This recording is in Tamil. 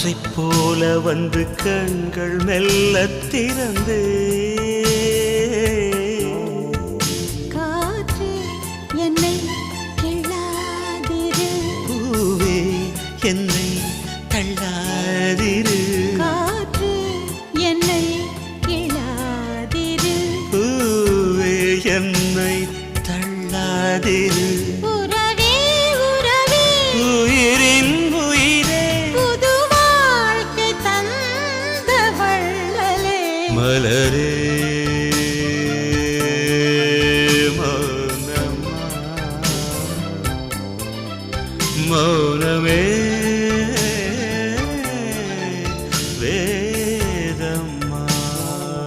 காற்றைப் போல வந்து கண்கள் மெல்ல திறந்து காற்று என்னை கிள்ளாதிரு பூவே என்னை தள்ளாதிரு காற்று என்னை கிள்ளாதிரு பூவே என்னை தள்ளாதிரு உறவே உறவே உயிரின் உயிரே புது வாழ்க்கை தந்த வள்ளலே மலரே மௌனமா